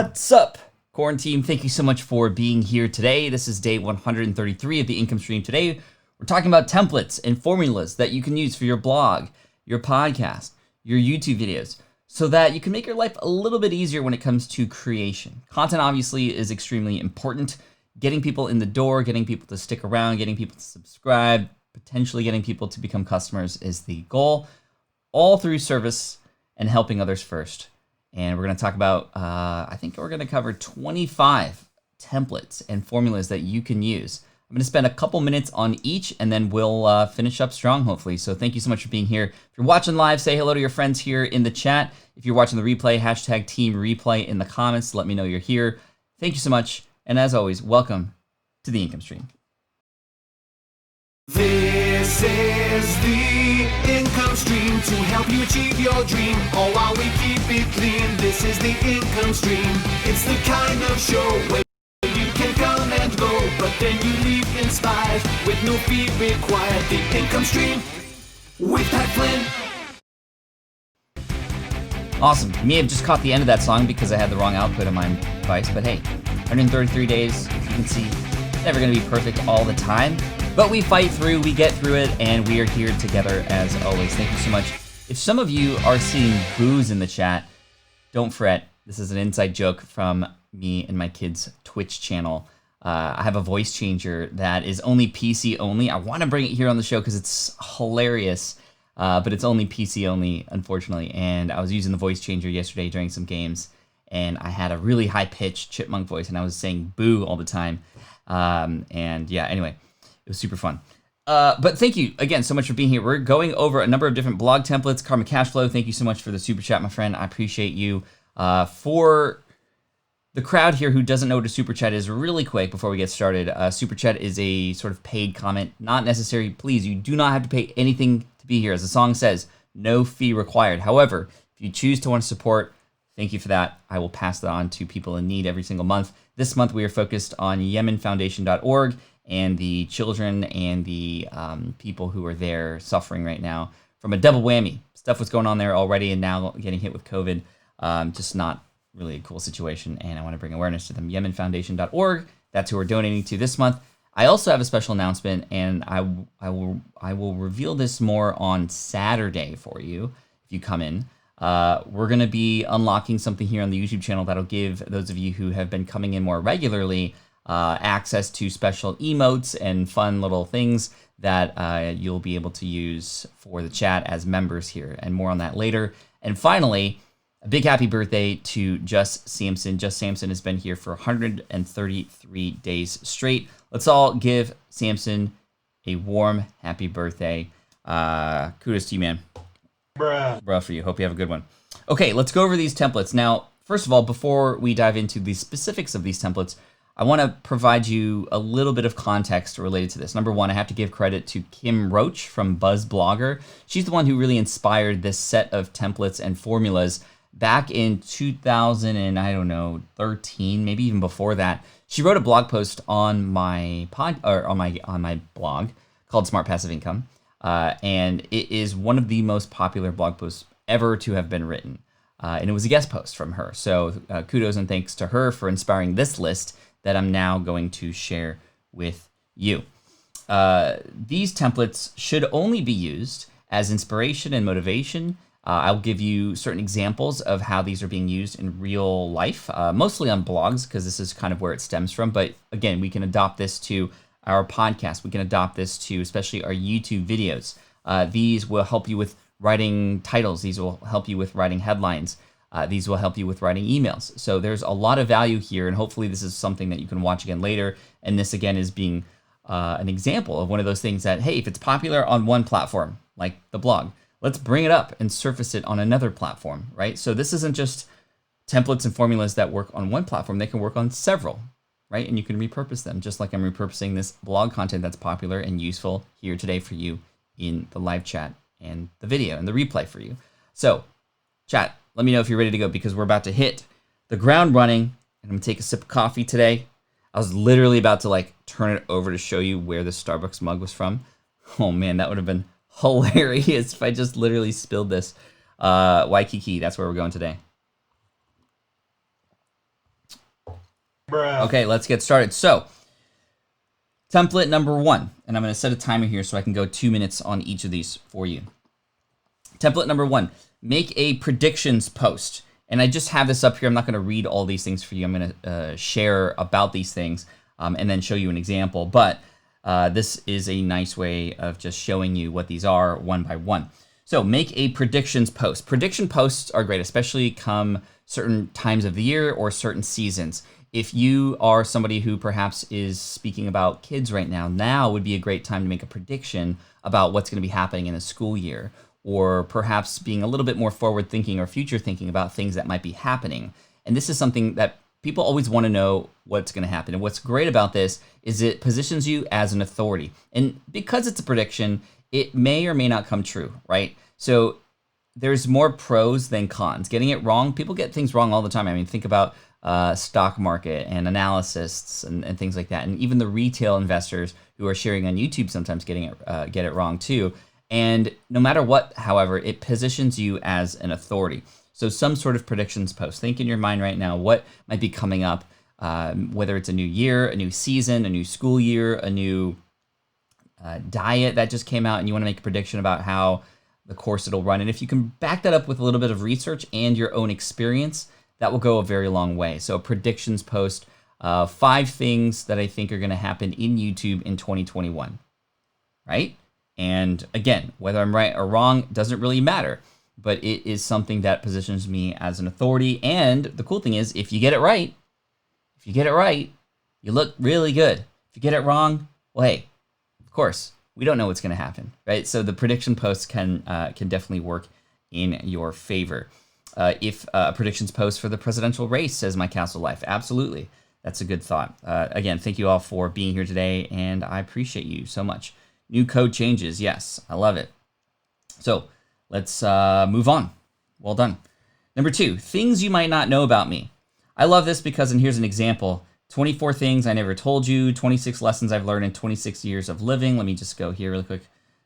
What's up, Quaranteam? Thank you so much for being here today. This is day 133 of the income stream. Today, we're talking about templates and formulas that you can use for your blog, your podcast, your YouTube videos, so that you can make your life a little bit easier when it comes to creation. Content obviously is extremely important. Getting people in the door, getting people to stick around, getting people to subscribe, potentially getting people to become customers is the goal, all through service and helping others first. And we're going to talk about, I think we're going to cover 25 templates and formulas that you can use. I'm going to spend a couple minutes on each, and then we'll finish up strong, hopefully. So thank you so much for being here. If you're watching live, say hello to your friends here in the chat. If you're watching the replay, hashtag team replay in the comments. Let me know you're here. Thank you so much. And as always, welcome to the income stream. This is the income stream to help you achieve your dream, all while we keep it clean. This is the income stream. It's the kind of show where you can come and go, but then you leave inspired with no fee required. The income stream with Pat Flynn. Awesome. You may have just caught the end of that song because I had the wrong output on my device, but hey, 133 days, you can see, it's never going to be perfect all the time. But we fight through, we get through it, and we are here together as always. Thank you so much. If some of you are seeing boos in the chat, don't fret. This is an inside joke from me and my kids' Twitch channel. I have a voice changer that is only PC only. I want to bring it here on the show because it's hilarious, but it's only PC only, unfortunately. And I was using the voice changer yesterday during some games, and I had a really high-pitched chipmunk voice, and I was saying boo all the time. And yeah, anyway. It was super fun. But thank you again so much for being here. We're going over a number of different blog templates. Karma Cashflow, thank you so much for the super chat, my friend. I appreciate you. For the crowd here who doesn't know what a super chat is, really quick before we get started, super chat is a sort of paid comment, not necessary. Please, you do not have to pay anything to be here. As the song says, no fee required. However, if you choose to want to support, thank you for that. I will pass that on to people in need every single month. This month we are focused on yemenfoundation.org and the children and the people who are there suffering right now from a double whammy. Stuff was going on there already and now getting hit with COVID. Just not really a cool situation, and I want to bring awareness to them. yemenfoundation.org, that's who we're donating to this month. I also have a special announcement, and I will reveal this more on Saturday for you if you come in. We're going to be unlocking something here on the YouTube channel that'll give those of you who have been coming in more regularly access to special emotes and fun little things that you'll be able to use for the chat as members here, and more on that later. And finally, a big happy birthday to Just Samson. Just Samson has been here for 133 days straight. Let's all give Samson a warm happy birthday. Kudos to you, man. Bruh for you. Hope you have a good one. Okay, let's go over these templates. Now, first of all, before we dive into the specifics of these templates, I want to provide you a little bit of context related to this. Number one, I have to give credit to Kim Roach from Buzz Blogger. She's the one who really inspired this set of templates and formulas back in 2013, maybe even before that. She wrote a blog post on my on my blog called Smart Passive Income, and it is one of the most popular blog posts ever to have been written. And it was a guest post from her. So kudos and thanks to her for inspiring this list that I'm now going to share with you. These templates should only be used as inspiration and motivation. I'll give you certain examples of how these are being used in real life, mostly on blogs, because this is kind of where it stems from. But again, we can adopt this to our podcast. We can adopt this to especially our YouTube videos. These will help you with writing titles. These will help you with writing headlines. These will help you with writing emails. So there's a lot of value here, and hopefully this is something that you can watch again later. And this, again, is being an example of one of those things that, hey, if it's popular on one platform, like the blog, let's bring it up and surface it on another platform, right? So this isn't just templates and formulas that work on one platform. They can work on several, right? And you can repurpose them, just like I'm repurposing this blog content that's popular and useful here today for you in the live chat and the video and the replay for you. So, chat, let me know if you're ready to go, because we're about to hit the ground running, and I'm gonna take a sip of coffee today. I was literally about to turn it over to show you where the Starbucks mug was from. Oh man, that would have been hilarious if I just literally spilled this. Waikiki, that's where we're going today. Okay, let's get started. So, template number 1, and I'm going to set a timer here so I can go 2 minutes on each of these for you. Template number 1, make a predictions post. And I just have this up here. I'm not going to read all these things for you. I'm going to share about these things and then show you an example. But this is a nice way of just showing you what these are one by one. So make a predictions post. Prediction posts are great, especially come certain times of the year or certain seasons. If you are somebody who perhaps is speaking about kids right now, now would be a great time to make a prediction about what's going to be happening in the school year, or perhaps being a little bit more forward thinking or future thinking about things that might be happening. And this is something that people always want to know what's going to happen. And what's great about this is it positions you as an authority. And because it's a prediction, it may or may not come true, right? So there's more pros than cons. Getting it wrong, people get things wrong all the time. I mean, think about stock market and analysts and things like that. And even the retail investors who are sharing on YouTube sometimes get it wrong too. And no matter what, however, it positions you as an authority. So some sort of predictions post. Think in your mind right now what might be coming up, whether it's a new year, a new season, a new school year, a new diet that just came out, and you want to make a prediction about how the course it'll run. And if you can back that up with a little bit of research and your own experience, that will go a very long way. So a predictions post, 5 things that I think are going to happen in YouTube in 2021, right? And again, whether I'm right or wrong doesn't really matter, but it is something that positions me as an authority. And the cool thing is, if you get it right, you look really good. If you get it wrong, well, hey, of course, we don't know what's going to happen, right? So the prediction posts can definitely work in your favor. If a predictions post for the presidential race says my castle life, absolutely. That's a good thought. Again, thank you all for being here today, and I appreciate you so much. New code changes. Yes, I love it. So let's move on. Well done. Number 2, things you might not know about me. I love this because, and here's an example, 24 things I never told you, 26 lessons I've learned in 26 years of living. Let me just go here really quick.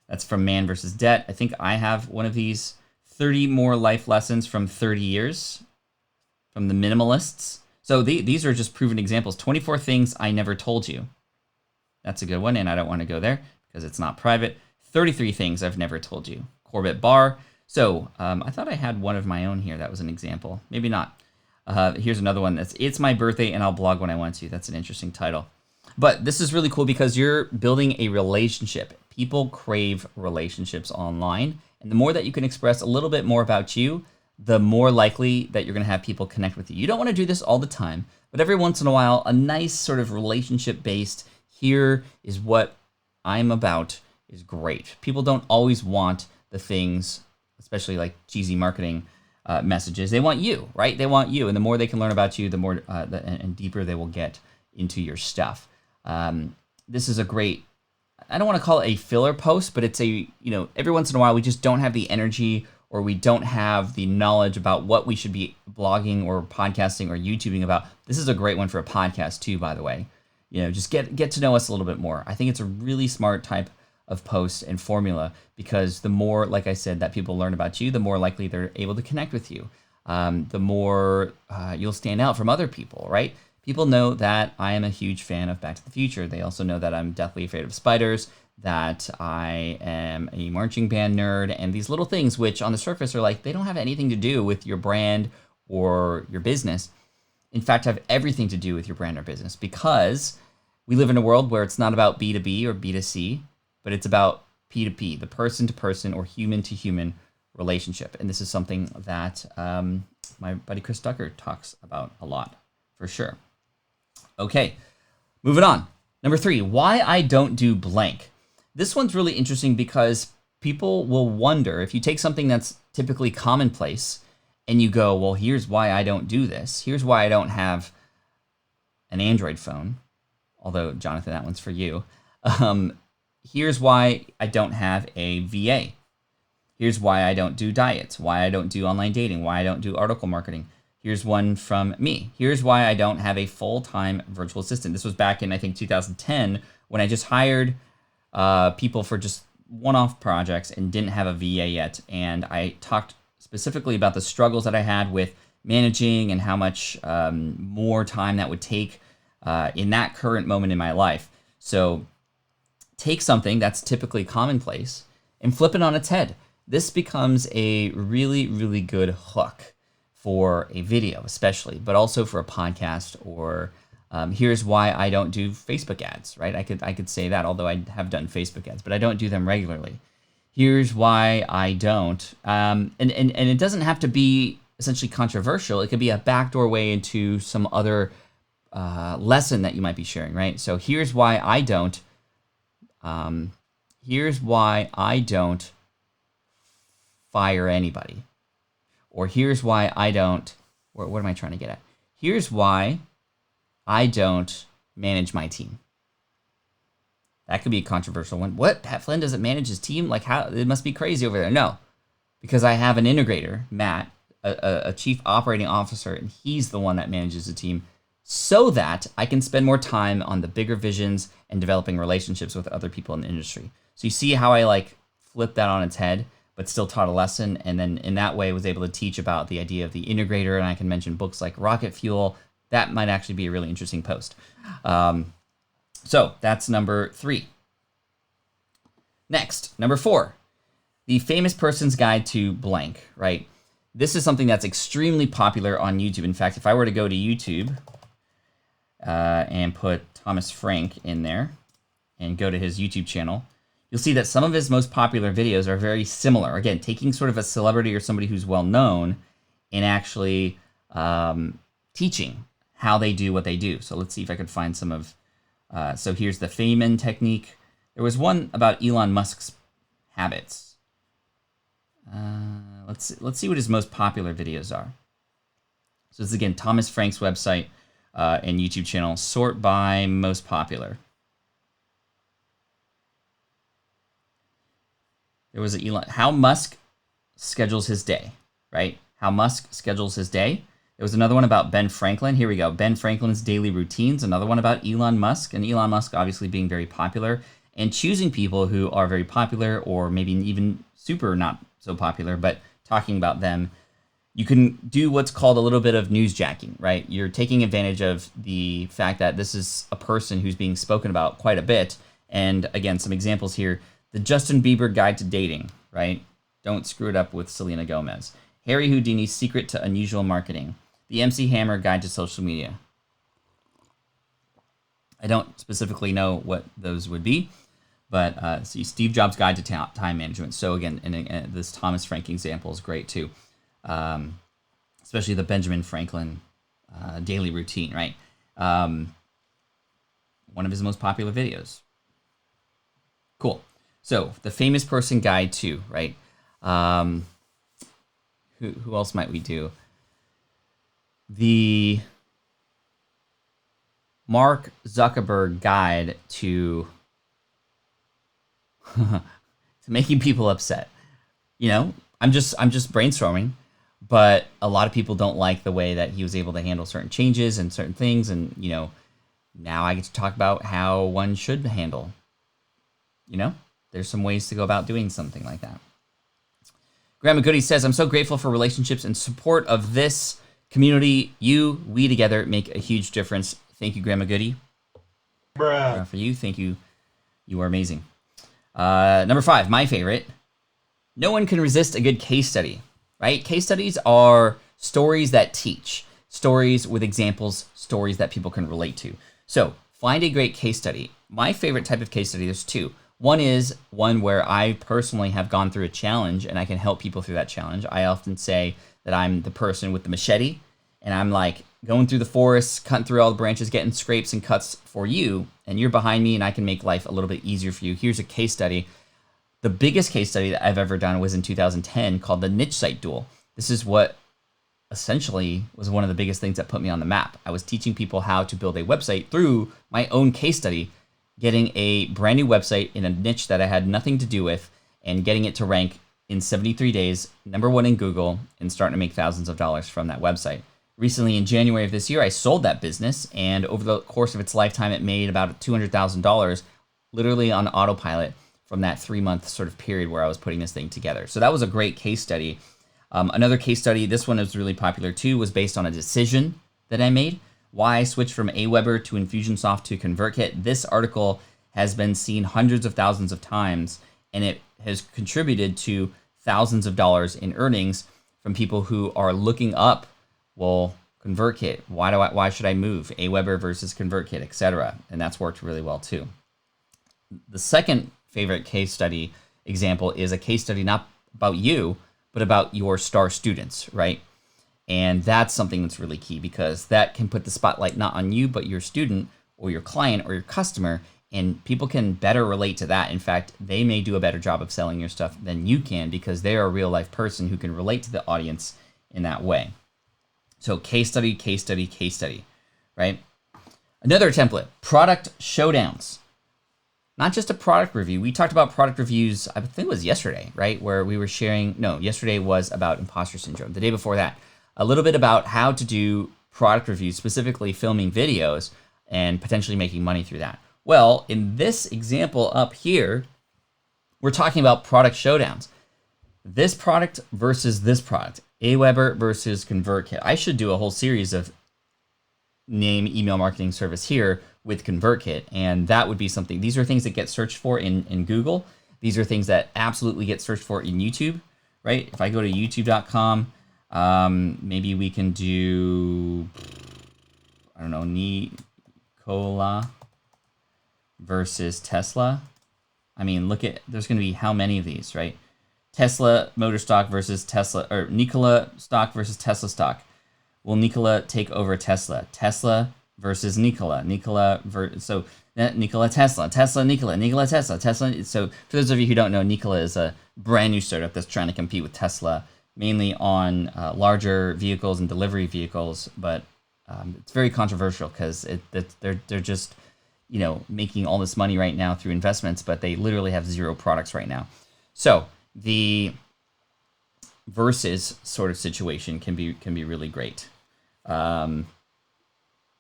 That's from Man vs. Debt. I think I have one of these. 30 more life lessons from 30 years from the minimalists. So these are just proven examples. 24 things I never told you. That's a good one, and I don't want to go there because it's not private. 33 things I've never told you. Corbett Barr. So I thought I had one of my own here. That was an example. Maybe not. Here's another one. It's my birthday and I'll blog when I want to. That's an interesting title. But this is really cool because you're building a relationship. People crave relationships online. And the more that you can express a little bit more about you, the more likely that you're going to have people connect with you. You don't want to do this all the time, but every once in a while, a nice sort of relationship-based, here is what I'm about, is great. People don't always want the things, especially like cheesy marketing messages. They want you, right? They want you. And the more they can learn about you, the more and deeper they will get into your stuff. This is a great, I don't want to call it a filler post, but it's a, every once in a while we just don't have the energy or we don't have the knowledge about what we should be blogging or podcasting or YouTubing about. This is a great one for a podcast too, by the way. Just get to know us a little bit more. I think it's a really smart type of post and formula because the more, like I said, that people learn about you, the more likely they're able to connect with you. The more you'll stand out from other people, right? People know that I am a huge fan of Back to the Future. They also know that I'm deathly afraid of spiders, that I am a marching band nerd, and these little things which on the surface are like, they don't have anything to do with your brand or your business. In fact, have everything to do with your brand or business because we live in a world where it's not about B2B or B2C, but it's about P2P, the person-to-person or human-to-human relationship. And this is something that my buddy Chris Ducker talks about a lot, for sure. Okay, moving on. Number 3, why I don't do blank. This one's really interesting because people will wonder if you take something that's typically commonplace and you go, well, here's why I don't do this. Here's why I don't have an Android phone. Although, Jonathan, that one's for you. Here's why I don't have a VA. Here's why I don't do diets, why I don't do online dating, why I don't do article marketing. Here's one from me. Here's why I don't have a full-time virtual assistant. This was back in, I think, 2010 when I just hired people for just one-off projects and didn't have a VA yet. And I talked specifically about the struggles that I had with managing and how much more time that would take in that current moment in my life. So take something that's typically commonplace and flip it on its head. This becomes a really, really good hook for a video, especially, but also for a podcast, or here's why I don't do Facebook ads, right? I could say that, although I have done Facebook ads, but I don't do them regularly. Here's why I don't. And it doesn't have to be essentially controversial. It could be a backdoor way into some other lesson that you might be sharing, right? So here's why I don't. Here's why I don't fire anybody. Or here's why I don't, what am I trying to get at? Here's why I don't manage my team. That could be a controversial one. What? Flynn doesn't manage his team? Like, how? It must be crazy over there. No, because I have an integrator, Matt, a chief operating officer, and he's the one that manages the team, so that I can spend more time on the bigger visions and developing relationships with other people in the industry. So you see how I like flipped that on its head, but still taught a lesson, and then in that way was able to teach about the idea of the integrator, and I can mention books like Rocket Fuel. That might actually be a really interesting post. So that's number 3. Next, number 4, the famous person's guide to blank, right? This is something that's extremely popular on YouTube. In fact, if I were to go to YouTube and put Thomas Frank in there and go to his YouTube channel, you'll see that some of his most popular videos are very similar. Again, taking sort of a celebrity or somebody who's well known and actually teaching how they do what they do. So let's see if I could find some of, so here's the Feynman technique. There was one about Elon Musk's habits. Let's see what his most popular videos are. So this is, again, Thomas Frank's website and YouTube channel. Sort by most popular. There was how Musk schedules his day, right? How Musk schedules his day. There was another one about Ben Franklin. Here we go. Ben Franklin's daily routines. Another one about Elon Musk. And Elon Musk obviously being very popular and choosing people who are very popular or maybe even super not so popular, but talking about them. You can do what's called a little bit of newsjacking, right? You're taking advantage of the fact that this is a person who's being spoken about quite a bit. And again, some examples here. The Justin Bieber Guide to Dating, right? Don't screw it up with Selena Gomez. Harry Houdini's Secret to Unusual Marketing. The MC Hammer Guide to Social Media. I don't specifically know what those would be, but see, Steve Jobs' Guide to Time Management. So again, and this Thomas Frank example is great too. Especially the Benjamin Franklin daily routine, right? One of his most popular videos. Cool. So the famous person guide too, right? Who else might we do? The Mark Zuckerberg guide to to making people upset. You know, I'm just brainstorming, but a lot of people don't like the way that he was able to handle certain changes and certain things, and you know, now I get to talk about how one should handle. You know, there's some ways to go about doing something like that. Grandma Goody says, I'm so grateful for relationships and support of this community. We together make a huge difference. Thank you, Grandma Goody. Bruh. For you, thank you. You are amazing. Number 5, my favorite. No one can resist a good case study, right? Case studies are stories that teach, stories with examples, stories that people can relate to. So find a great case study. My favorite type of case study, there's 2. One is one where I personally have gone through a challenge and I can help people through that challenge. I often say that I'm the person with the machete and I'm like going through the forest, cutting through all the branches, getting scrapes and cuts for you, and you're behind me and I can make life a little bit easier for you. Here's a case study. The biggest case study that I've ever done was in 2010 called the Niche Site Duel. This is what essentially was one of the biggest things that put me on the map. I was teaching people how to build a website through my own case study, getting a brand new website in a niche that I had nothing to do with and getting it to rank in 73 days, #1 in Google, and starting to make thousands of dollars from that website. Recently, in January of this year, I sold that business, and over the course of its lifetime, it made about $200,000 literally on autopilot from that 3-month sort of period where I was putting this thing together. So that was a great case study. Another case study, this one is really popular too, was based on a decision that I made. Why switch from Aweber to Infusionsoft to ConvertKit? This article has been seen hundreds of thousands of times, and it has contributed to thousands of dollars in earnings from people who are looking up, well, ConvertKit. Why should I move? Aweber versus ConvertKit, etc. And that's worked really well too. The second favorite case study example is a case study not about you, but about your star students, right? And that's something that's really key because that can put the spotlight not on you, but your student or your client or your customer, and people can better relate to that. In fact, they may do a better job of selling your stuff than you can because they're a real life person who can relate to the audience in that way. So case study, case study, case study, right? Another template, product showdowns. Not just a product review. We talked about product reviews, I think it was yesterday, right? Where we were sharing, no, yesterday was about imposter syndrome. The day before that, a little bit about how to do product reviews, specifically filming videos and potentially making money through that. Well, in this example up here, we're talking about product showdowns. This product versus this product, Aweber versus ConvertKit. I should do a whole series of name email marketing service here with ConvertKit, and that would be something. These are things that get searched for in Google. These are things that absolutely get searched for in YouTube, right? If I go to youtube.com, maybe we can do, I don't know, Nikola versus Tesla. I mean, look at, there's going to be how many of these, right? Tesla motor stock versus Tesla, or Nikola stock versus Tesla stock. Will Nikola take over Tesla? Tesla versus Nikola. Nikola Tesla, Tesla Nikola, Nikola Tesla, Tesla. So for those of you who don't know, Nikola is a brand new startup that's trying to compete with Tesla, mainly on larger vehicles and delivery vehicles. But it's very controversial because they're just, you know, making all this money right now through investments, but they literally have zero products right now. So the versus sort of situation can be really great.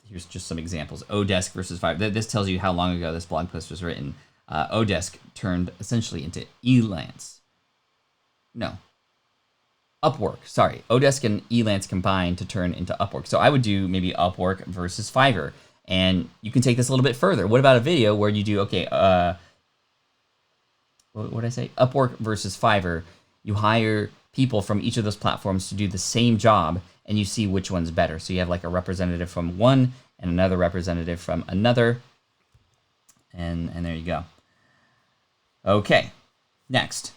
Here's just some examples. Odesk versus Fiverr. This tells you how long ago this blog post was written. Odesk turned essentially into Elance. No. Upwork. Sorry. Odesk and Elance combined to turn into Upwork. So I would do maybe Upwork versus Fiverr. And you can take this a little bit further. What about a video where you do, okay, what did I say? Upwork versus Fiverr. You hire people from each of those platforms to do the same job, and you see which one's better. So you have like a representative from one and another representative from another. And there you go. Okay, next.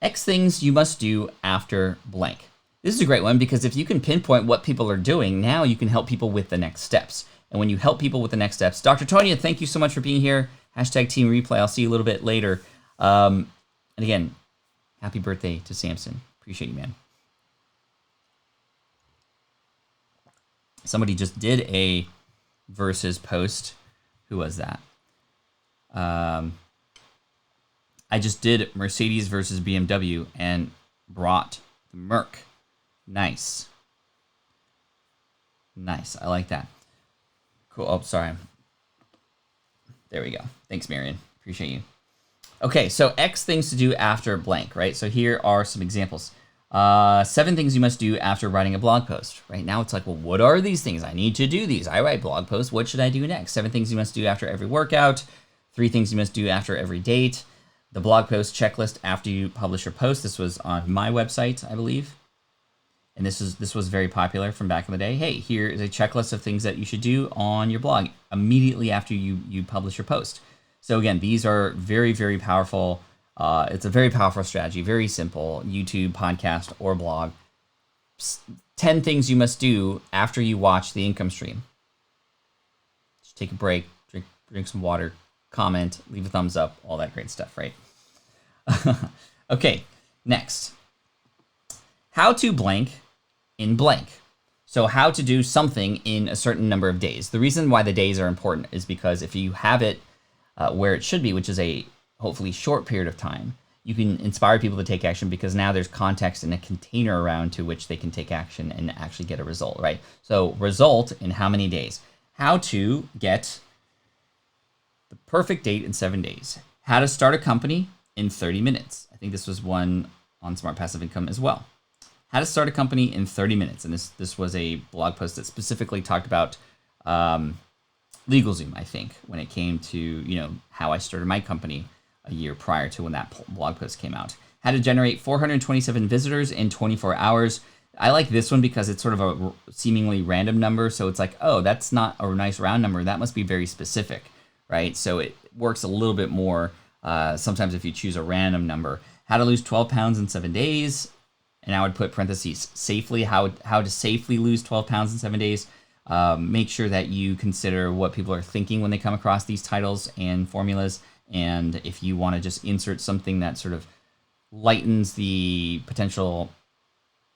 X things you must do after blank. This is a great one because if you can pinpoint what people are doing, now you can help people with the next steps. And when you help people with the next steps, Dr. Tonya, thank you so much for being here. Hashtag Team Replay. I'll see you a little bit later. And again, happy birthday to Samson. Appreciate you, man. Somebody just did a versus post. Who was that? I just did Mercedes versus BMW and brought the Merc. Nice. Nice. I like that. Cool. Oh, sorry. There we go. Thanks, Marion. Appreciate you. Okay, so X things to do after blank, right? So here are some examples. 7 things you must do after writing a blog post. Right now it's like, well, what are these things? I need to do these. I write blog posts. What should I do next? 7 things you must do after every workout. 3 things you must do after every date. The blog post checklist after you publish your post. This was on my website, I believe. And this was very popular from back in the day. Hey, here is a checklist of things that you should do on your blog immediately after you publish your post. So again, these are very, very powerful. It's a very powerful strategy, very simple. YouTube, podcast, or blog. 10 things you must do after you watch the income stream. Just take a break, drink some water, comment, leave a thumbs up, all that great stuff, right? Okay, next. How to blank in blank. So how to do something in a certain number of days. The reason why the days are important is because if you have it where it should be, which is a hopefully short period of time, you can inspire people to take action because now there's context and a container around to which they can take action and actually get a result, right? So result in how many days? How to get the perfect date in 7 days. How to start a company in 30 minutes. I think this was one on Smart Passive Income as well. How to start a company in 30 minutes. And this was a blog post that specifically talked about LegalZoom, I think, when it came to, how I started my company a year prior to when that blog post came out. How to generate 427 visitors in 24 hours. I like this one because it's sort of a seemingly random number. So it's like, oh, that's not a nice round number. That must be very specific, right? So it works a little bit more sometimes if you choose a random number. How to lose 12 pounds in 7 days. And I would put parentheses safely, how to safely lose 12 pounds in 7 days. Make sure that you consider what people are thinking when they come across these titles and formulas. And if you want to just insert something that sort of lightens the potential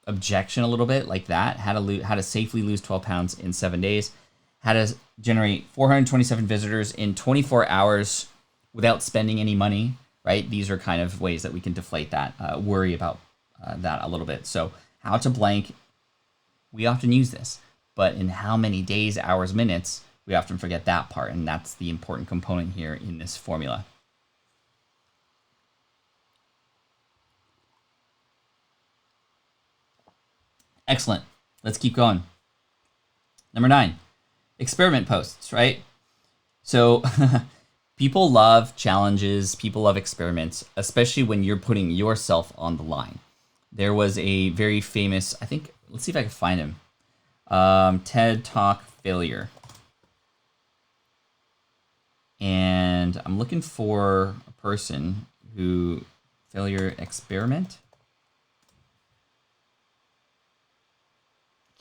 objection a little bit, like that, how to safely lose 12 pounds in 7 days, how to generate 427 visitors in 24 hours without spending any money, right? These are kind of ways that we can deflate that, worry about that a little bit. So how to blank, we often use this, but in how many days, hours, minutes, we often forget that part, and that's the important component here in this formula. Excellent. Let's keep going. Number 9, experiment posts, right? So people love challenges, people love experiments, especially when you're putting yourself on the line. There was a very famous, I think, let's see if I can find him, TED Talk failure. And I'm looking for a person who, failure experiment.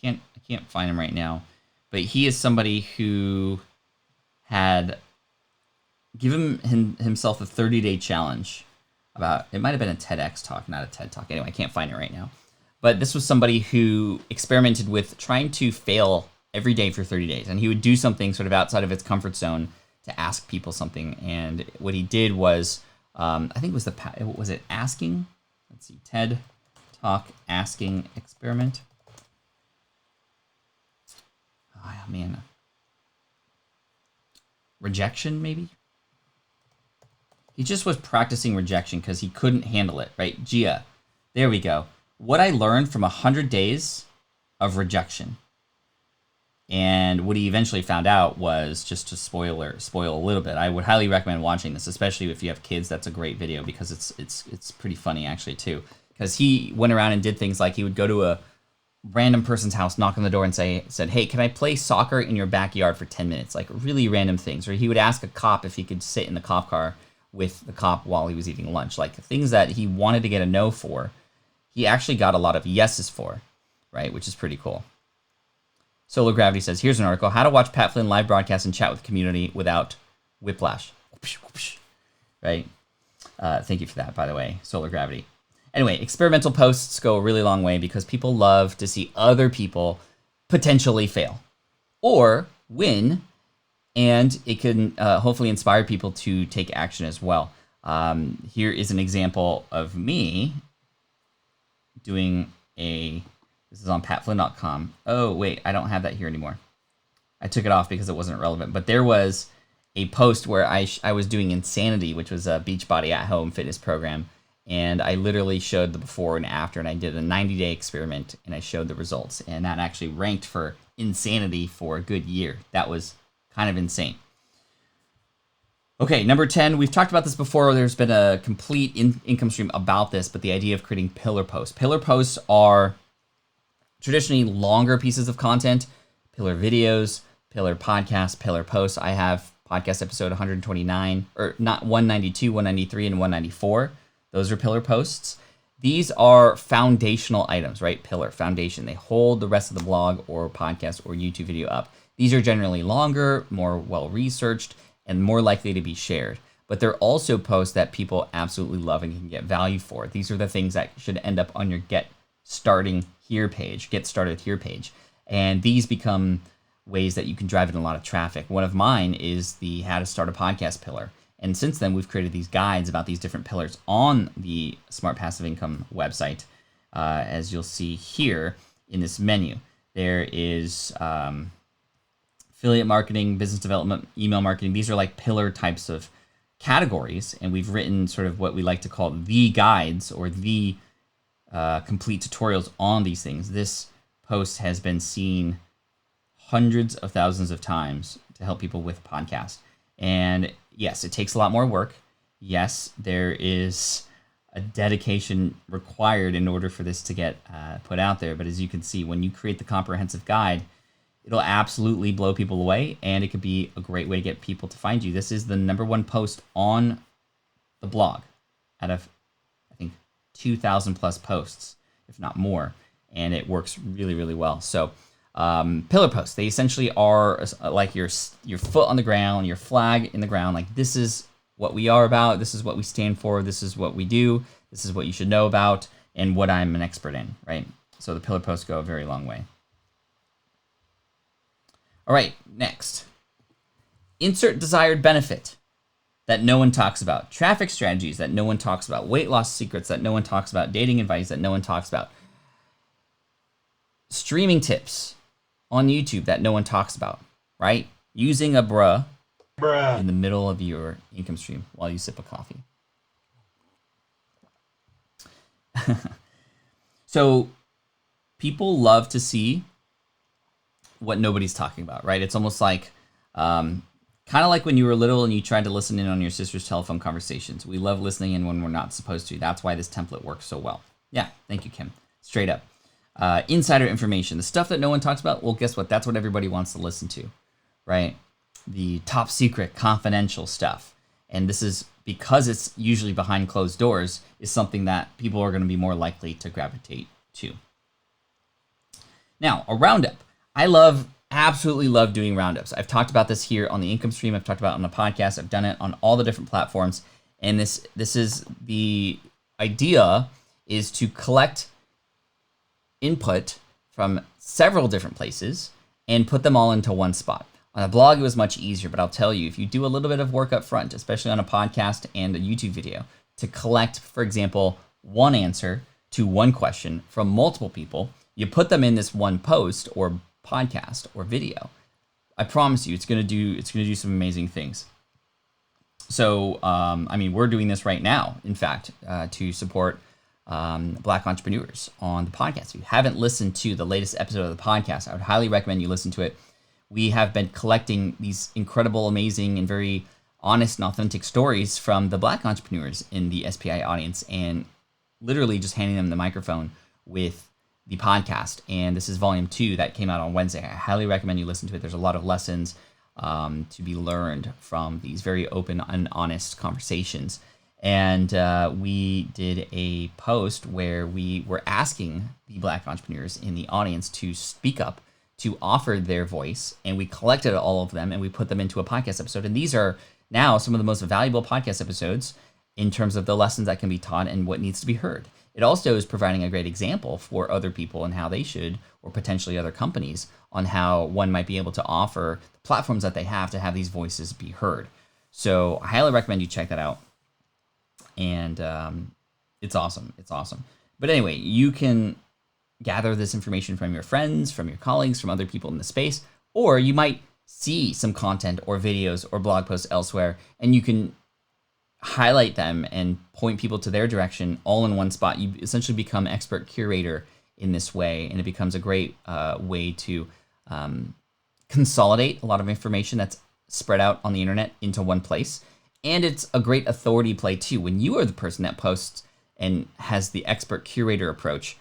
I can't find him right now, but he is somebody who had given himself a 30-day challenge about, it might have been a TEDx talk, not a TED talk. Anyway, I can't find it right now. But this was somebody who experimented with trying to fail every day for 30 days. And he would do something sort of outside of its comfort zone to ask people something. And what he did was, I think was it asking? Let's see, TED Talk asking experiment. Oh, man. Rejection, maybe? He just was practicing rejection because he couldn't handle it, right? Gia, there we go. What I learned from 100 days of rejection. And what he eventually found out was, just to spoil a little bit, I would highly recommend watching this, especially if you have kids. That's a great video because it's pretty funny actually too. Because he went around and did things like he would go to a random person's house, knock on the door and said, hey, can I play soccer in your backyard for 10 minutes? Like really random things. Or he would ask a cop if he could sit in the cop car with the cop while he was eating lunch. Like things that he wanted to get a no for, he actually got a lot of yeses for, right? Which is pretty cool. Solar Gravity says, here's an article, how to watch Pat Flynn live broadcast and chat with the community without whiplash. Right? Thank you for that, by the way, Solar Gravity. Anyway, experimental posts go a really long way because people love to see other people potentially fail or win, and it can hopefully inspire people to take action as well. Here is an example of me doing this is on patflynn.com. Oh, wait, I don't have that here anymore. I took it off because it wasn't relevant. But there was a post where I was doing Insanity, which was a Beachbody at-home fitness program. And I literally showed the before and after, and I did a 90-day experiment, and I showed the results. And that actually ranked for Insanity for a good year. That was kind of insane. Okay, number 10, we've talked about this before. There's been a complete income stream about this, but the idea of creating pillar posts. Pillar posts are traditionally longer pieces of content, pillar videos, pillar podcasts, pillar posts. I have podcast episode 129, or not 192, 193, and 194. Those are pillar posts. These are foundational items, right? Pillar, foundation. They hold the rest of the blog or podcast or YouTube video up. These are generally longer, more well-researched, and more likely to be shared. But they're also posts that people absolutely love and can get value for. These are the things that should end up on your get started here page. And these become ways that you can drive in a lot of traffic. One of mine is the how to start a podcast pillar. And since then, we've created these guides about these different pillars on the Smart Passive Income website. As you'll see here in this menu, there is affiliate marketing, business development, email marketing. These are like pillar types of categories. And we've written sort of what we like to call the guides or the complete tutorials on these things. This post has been seen hundreds of thousands of times to help people with podcast. And yes, it takes a lot more work. Yes, there is a dedication required in order for this to get put out there. But as you can see, when you create the comprehensive guide, it'll absolutely blow people away, and it could be a great way to get people to find you. This is the #1 post on the blog out of, I think, 2,000 plus posts, if not more, and it works really, really well. So pillar posts, they essentially are like your foot on the ground, your flag in the ground. Like, this is what we are about, this is what we stand for, this is what we do, this is what you should know about, and what I'm an expert in, right? So the pillar posts go a very long way. All right, next. Insert desired benefit that no one talks about. Traffic strategies that no one talks about. Weight loss secrets that no one talks about. Dating advice that no one talks about. Streaming tips on YouTube that no one talks about, right? Using a bruh in the middle of your income stream while you sip a coffee. So people love to see what nobody's talking about, right? It's almost like, kind of like when you were little and you tried to listen in on your sister's telephone conversations. We love listening in when we're not supposed to. That's why this template works so well. Yeah, thank you, Kim. Straight up. Insider information, the stuff that no one talks about, well, guess what? That's what everybody wants to listen to, right? The top secret, confidential stuff. And this is, because it's usually behind closed doors, is something that people are going to be more likely to gravitate to. Now, a roundup. I absolutely love doing roundups. I've talked about this here on the income stream. I've talked about it on the podcast. I've done it on all the different platforms. And this is the idea, is to collect input from several different places and put them all into one spot. On a blog, it was much easier, but I'll tell you, if you do a little bit of work up front, especially on a podcast and a YouTube video, to collect, for example, one answer to one question from multiple people, you put them in this one post or podcast or video, I promise you, it's gonna do some amazing things. So, I mean, we're doing this right now, in fact, to support Black entrepreneurs on the podcast. If you haven't listened to the latest episode of the podcast, I would highly recommend you listen to it. We have been collecting these incredible, amazing, and very honest and authentic stories from the Black entrepreneurs in the SPI audience, and literally just handing them the microphone with the podcast. And this is volume 2 that came out on Wednesday. I highly recommend you listen to it. There's a lot of lessons to be learned from these very open and honest conversations. And we did a post where we were asking the Black entrepreneurs in the audience to speak up, to offer their voice, and we collected all of them and we put them into a podcast episode. And these are now some of the most valuable podcast episodes in terms of the lessons that can be taught and what needs to be heard. It also is providing a great example for other people and how they should, or potentially other companies, on how one might be able to offer the platforms that they have to have these voices be heard. So I highly recommend you check that out. And it's awesome. It's awesome. But anyway, you can gather this information from your friends, from your colleagues, from other people in the space, or you might see some content or videos or blog posts elsewhere, and you can highlight them and point people to their direction all in one spot. You essentially become expert curator in this way, and it becomes a great way to consolidate a lot of information that's spread out on the internet into one place. And it's a great authority play too. When you are the person that posts and has the expert curator approach,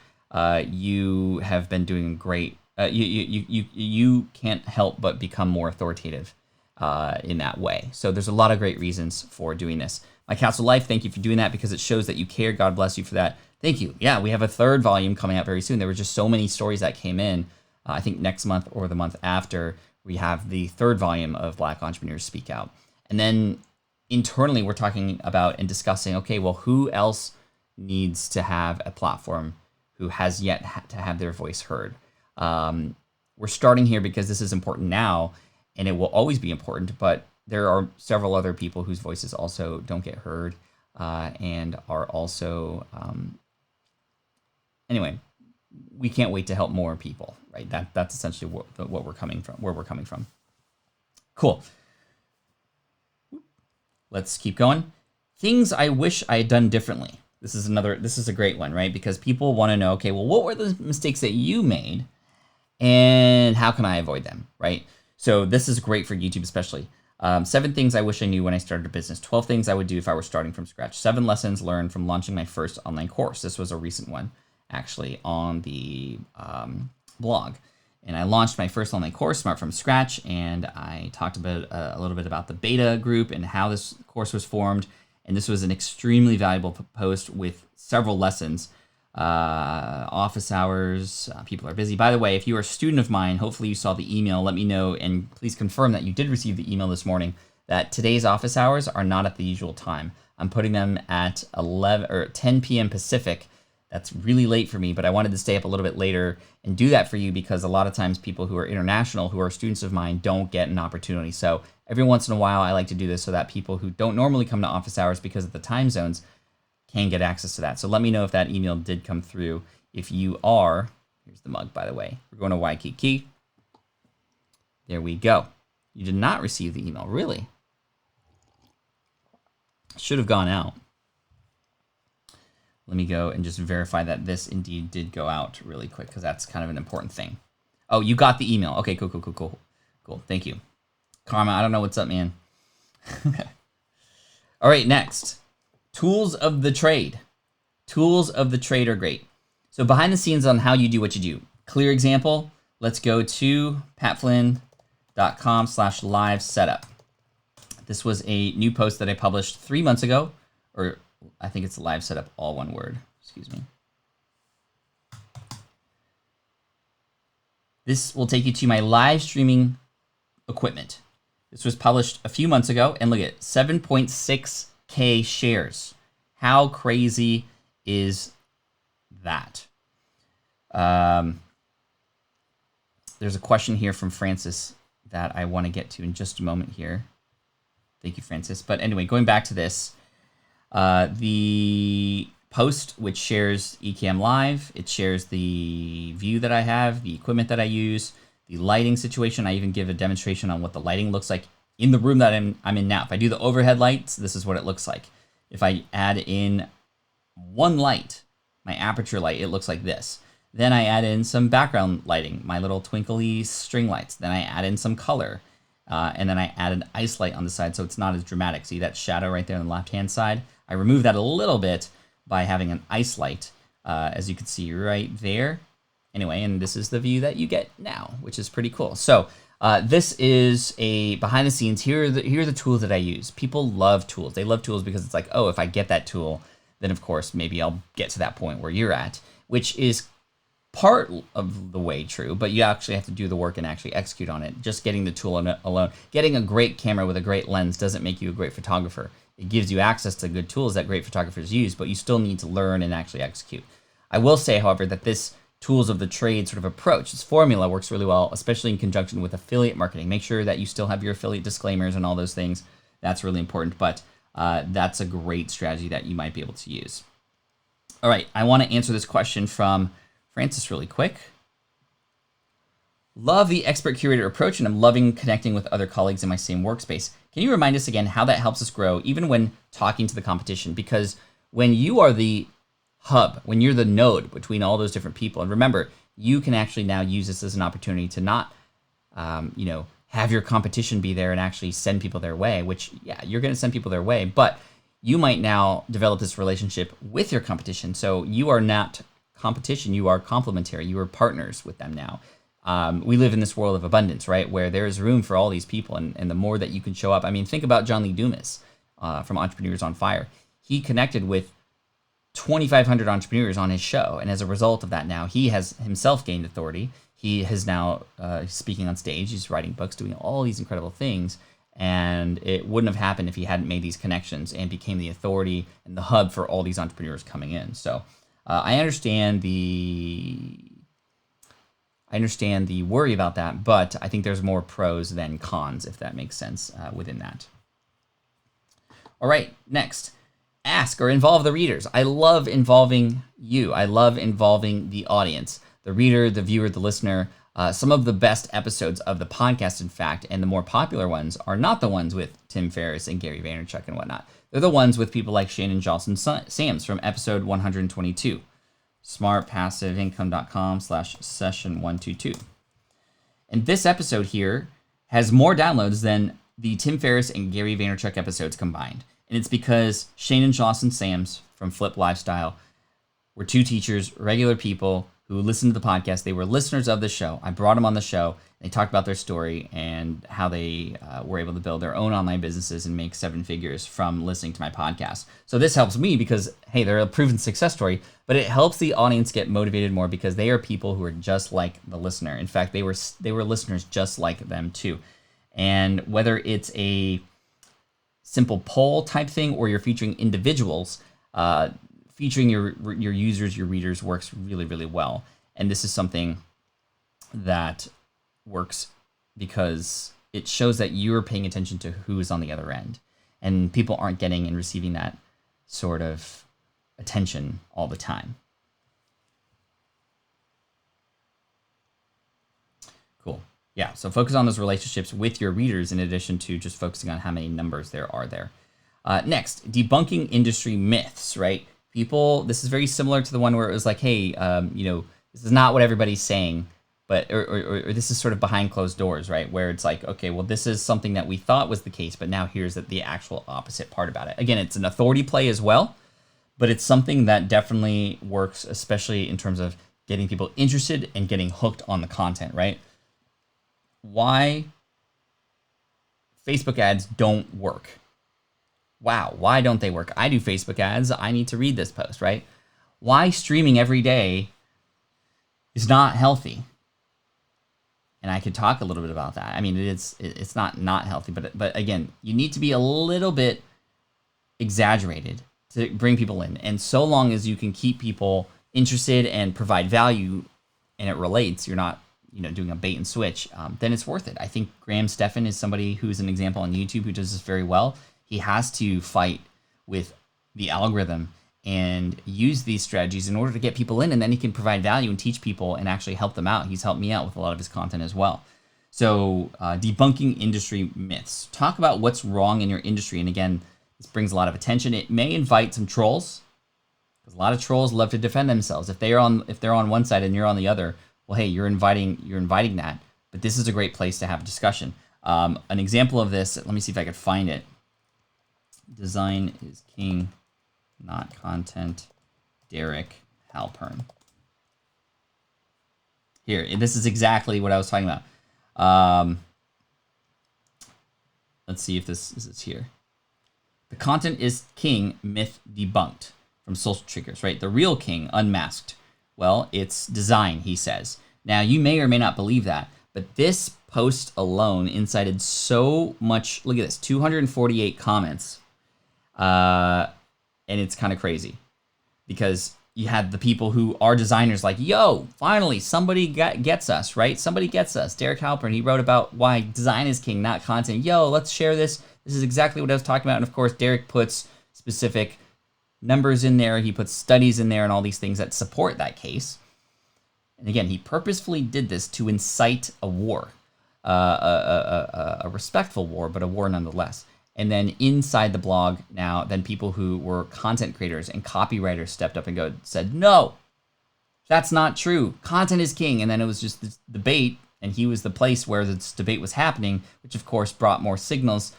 you have been doing great. You can't help but become more authoritative in that way. So there's a lot of great reasons for doing this. My Castle Life, thank you for doing that, because it shows that you care. God bless you for that. Thank you. Yeah, we have a 3rd volume coming out very soon. There were just so many stories that came in. I think next month or the month after, we have the 3rd volume of Black Entrepreneurs Speak Out. And then internally, we're talking about and discussing, okay, well, who else needs to have a platform who has yet to have their voice heard? We're starting here because this is important now, and it will always be important, but there are several other people whose voices also don't get heard and are also, anyway, we can't wait to help more people, right? That's essentially what we're coming from, where we're coming from. Cool. Let's keep going. Things I wish I had done differently. This is a great one, right? Because people want to know, okay, well, what were the mistakes that you made? And how can I avoid them, right? So this is great for YouTube especially. 7 things I wish I knew when I started a business. 12 things I would do if I were starting from scratch. 7 lessons learned from launching my first online course. This was a recent one, actually, on the blog. And I launched my first online course, Smart from Scratch, and I talked about a little bit about the beta group and how this course was formed. And this was an extremely valuable post with several lessons. Office hours, people are busy. By the way, if you are a student of mine, hopefully you saw the email. Let me know, and please confirm that you did receive the email this morning that today's office hours are not at the usual time. I'm putting them at 10 p.m. Pacific. That's really late for me, but I wanted to stay up a little bit later and do that for you because a lot of times people who are international, who are students of mine, don't get an opportunity. So every once in a while, I like to do this so that people who don't normally come to office hours because of the time zones can get access to that. So let me know if that email did come through. If you are, here's the mug, by the way. We're going to Waikiki. There we go. You did not receive the email, really? Should have gone out. Let me go and just verify that this indeed did go out really quick because that's kind of an important thing. Oh, you got the email. Okay, cool. Thank you. Karma, I don't know what's up, man. All right, next. Tools of the trade. Tools of the trade are great. So behind the scenes on how you do what you do. Clear example, let's go to patflynn.com/live setup. This was a new post that I published 3 months ago, or I think it's live setup, all one word, excuse me. This will take you to my live streaming equipment. This was published a few months ago, and look at 7.6K shares. How crazy is that? There's a question here from Francis that I want to get to in just a moment here. Thank you, Francis. But anyway, going back to this, the post which shares Ecamm Live, it shares the view that I have, the equipment that I use, the lighting situation. I even give a demonstration on what the lighting looks like in the room that I'm in now. If I do the overhead lights, this is what it looks like. If I add in one light, my aperture light, it looks like this. Then I add in some background lighting, my little twinkly string lights. Then I add in some color. And then I add an ice light on the side so it's not as dramatic. See that shadow right there on the left-hand side? I remove that a little bit by having an ice light, as you can see right there. Anyway, and this is the view that you get now, which is pretty cool. So this is a behind the scenes. Here are the tools that I use. People love tools. They love tools because it's like, oh, if I get that tool, then of course maybe I'll get to that point where you're at, which is part of the way true, but you actually have to do the work and actually execute on it. Just getting the tool alone, getting a great camera with a great lens doesn't make you a great photographer. It gives you access to good tools that great photographers use, but you still need to learn and actually execute. I will say, however, that this tools of the trade sort of approach, this formula works really well, especially in conjunction with affiliate marketing. Make sure that you still have your affiliate disclaimers and all those things. That's really important, but that's a great strategy that you might be able to use. All right, I want to answer this question from Francis really quick. Love the expert curator approach, and I'm loving connecting with other colleagues in my same workspace. Can you remind us again how that helps us grow, even when talking to the competition? Because when you are the hub, when you're the node between all those different people, and remember, you can actually now use this as an opportunity to not, have your competition be there and actually send people their way, which, yeah, you're going to send people their way, but you might now develop this relationship with your competition. So you are not competition, you are complementary, you are partners with them now. We live in this world of abundance, right, where there is room for all these people, and the more that you can show up. I mean, think about John Lee Dumas from Entrepreneurs on Fire. He connected with 2,500 entrepreneurs on his show, and as a result of that now, he has himself gained authority. He has now speaking on stage, he's writing books, doing all these incredible things, and it wouldn't have happened if he hadn't made these connections and became the authority and the hub for all these entrepreneurs coming in. So I understand the worry about that, but I think there's more pros than cons, if that makes sense, within that. All right, next. Ask or involve the readers. I love involving you. I love involving the audience, the reader, the viewer, the listener. Some of the best episodes of the podcast, in fact, and the more popular ones are not the ones with Tim Ferriss and Gary Vaynerchuk and whatnot. They're the ones with people like Shannon Johnson-Sams from episode 122. smartpassiveincome.com/session122. And this episode here has more downloads than the Tim Ferriss and Gary Vaynerchuk episodes combined. And it's because Shane and Jocelyn Sams from Flip Lifestyle were two teachers, regular people who listened to the podcast. They were listeners of the show. I brought them on the show. They talked about their story and how they were able to build their own online businesses and make 7 figures from listening to my podcast. So this helps me because, hey, they're a proven success story, but it helps the audience get motivated more because they are people who are just like the listener. In fact, they were listeners just like them too. And whether it's a simple poll type thing or you're featuring individuals, featuring your users, your readers works really, really well. And this is something that works because it shows that you're paying attention to who is on the other end. And people aren't getting and receiving that sort of attention all the time. Cool. Yeah, so focus on those relationships with your readers in addition to just focusing on how many numbers there are there. Next, debunking industry myths, right? People, this is very similar to the one where it was like, hey, this is not what everybody's saying, but or this is sort of behind closed doors, right? Where it's like, okay, well, this is something that we thought was the case, but now here's the actual opposite part about it. Again, it's an authority play as well, but it's something that definitely works, especially in terms of getting people interested and getting hooked on the content, right? Why Facebook ads don't work. Wow, why don't they work? I do Facebook ads. I need to read this post, right? Why streaming every day is not healthy. And I could talk a little bit about that. I mean, it's not healthy, but again, you need to be a little bit exaggerated to bring people in. And so long as you can keep people interested and provide value and it relates, you're not doing a bait and switch, then it's worth it. I think Graham Stephan is somebody who's an example on YouTube who does this very well. He has to fight with the algorithm and use these strategies in order to get people in, and then he can provide value and teach people and actually help them out. He's helped me out with a lot of his content as well. So debunking industry myths. Talk about what's wrong in your industry. And again, this brings a lot of attention. It may invite some trolls, because a lot of trolls love to defend themselves. If they're on one side and you're on the other, well, hey, you're inviting that. But this is a great place to have a discussion. An example of this, let me see if I could find it. Design is king, not content. Derek Halpern. Here, this is exactly what I was talking about. Let's see if this is here. The content is king, myth debunked from Social Triggers, right? The real king unmasked. Well, it's design, he says. Now, you may or may not believe that, but this post alone incited so much. Look at this, 248 comments. And it's kind of crazy because you had the people who are designers like, yo, finally, somebody gets us, right? Somebody gets us. Derek Halpern, he wrote about why design is king, not content. Yo, let's share this. This is exactly what I was talking about. And of course, Derek puts specific numbers in there. He puts studies in there and all these things that support that case. And again, he purposefully did this to incite a war, a respectful war, but a war nonetheless. And then inside the blog now, then people who were content creators and copywriters stepped up and said, no, that's not true. Content is king. And then it was just this debate, and he was the place where this debate was happening, which of course brought more signals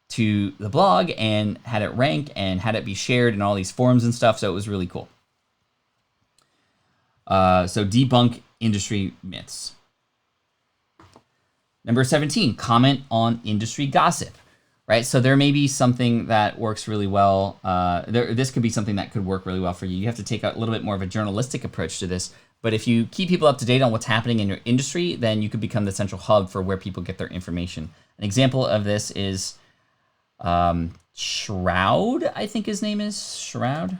to the blog and had it rank and had it be shared in all these forums and stuff. So it was really cool. So debunk industry myths. Number 17, comment on industry gossip. Right, so there may be something that works really well. This could be something that could work really well for you. You have to take a little bit more of a journalistic approach to this. But if you keep people up to date on what's happening in your industry, then you could become the central hub for where people get their information. An example of this is Shroud, I think his name is Shroud.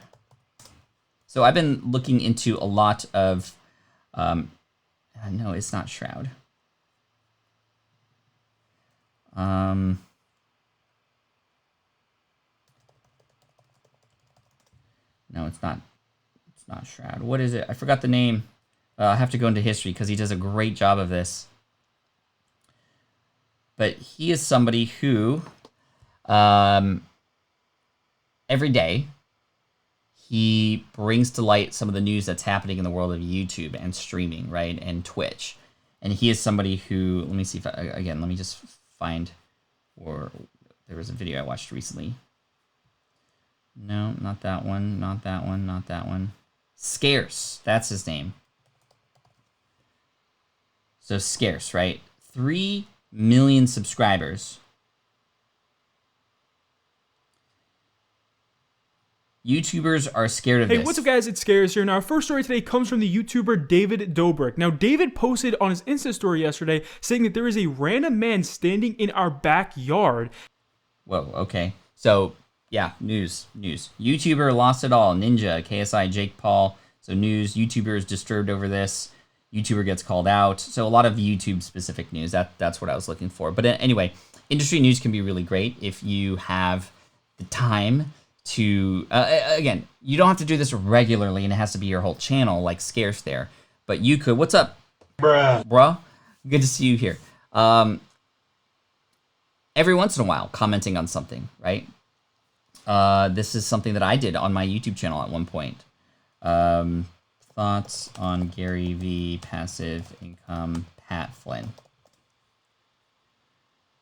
So I've been looking into a lot of, no, it's not Shroud. No, it's not. It's not Shroud. What is it? I forgot the name. I have to go into history because he does a great job of this. But he is somebody who, every day, he brings to light some of the news that's happening in the world of YouTube and streaming, right, and Twitch. And he is somebody who, let me see if, again, let me just find, or there was a video I watched recently. No, not that one, not that one, not that one. Scarce, that's his name. So Scarce, right? 3 million subscribers. YouTubers are scared of this. Hey, what's up guys, it's Scarce here. Now our first story today comes from the YouTuber David Dobrik. Now David posted on his Insta story yesterday saying that there is a random man standing in our backyard. Whoa, okay. So, yeah, news. YouTuber lost it all. Ninja, KSI, Jake Paul. So news, YouTuber is disturbed over this. YouTuber gets called out. So a lot of YouTube specific news. That's what I was looking for. But anyway, industry news can be really great if you have the time to, again, you don't have to do this regularly and it has to be your whole channel like Scarce there. But you could, what's up? Bruh? Good to see you here. Every once in a while, commenting on something, right? This is something that I did on my YouTube channel at one point. Thoughts on Gary V, passive income, Pat Flynn.